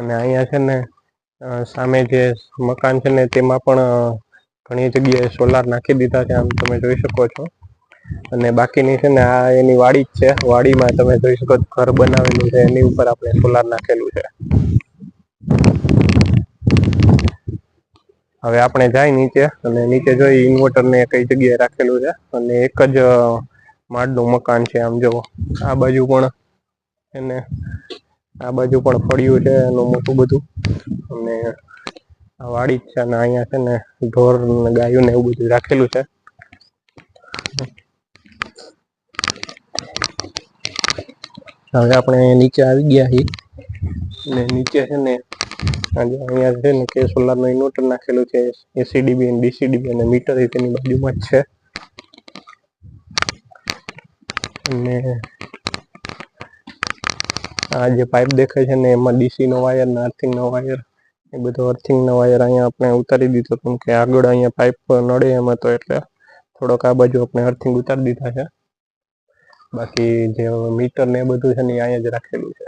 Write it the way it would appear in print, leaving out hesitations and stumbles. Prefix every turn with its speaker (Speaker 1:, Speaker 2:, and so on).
Speaker 1: અને અહીંયા છે ને સામે જે મકાન છે ને તેમાં પણ ઘણી જગ્યાએ સોલાર નાખી દીધા છે, આમ તમે જોઈ શકો છો. અને બાકીની છે ને આ એની વાડી જ છે. વાડીમાં તમે જોઈ શકો ઘર બનાવેલું છે, એની ઉપર આપણે સોલાર નાખેલું છે. હવે આપણે જાય નીચે અને નીચે જોઈ ઇન્વર્ટર ને કઈ જગ્યાએ રાખેલું છે. અને એક જ માળનું મકાન છે. આમ જો આ બાજુ પણ એને આ બાજુ પણ ફળ્યું છે એનું મોટું બધું. અને આ વાડી જ છે અને અહીંયા છે ને ઢોર ને ગાયું ને એવું બધું રાખેલું છે. હવે આપણે નીચે આવી ગયા છીએ અને નીચે છે ને અહીંયા છે ને કે સોલાર નો ઇન્વર્ટર નાખેલું છે. એસીડીબી ડીસીડીબી અને મીટર તેની બાજુમાં જ છે. અને આ જે પાઇપ દેખાય છે ને એમાં ડીસી નો વાયર ને અર્થિંગ નો વાયર એ બધો અર્થિંગ નો વાયર અહીંયા આપણે ઉતારી દીધો, કેમ કે આગળ અહીંયા પાઇપ નડે એમ હતો એટલે થોડોક આ બાજુ આપણે અર્થિંગ ઉતારી દીધા છે. બાકી જે મીટર ને એ બધું છે ને અહીંયા જ રાખેલું છે.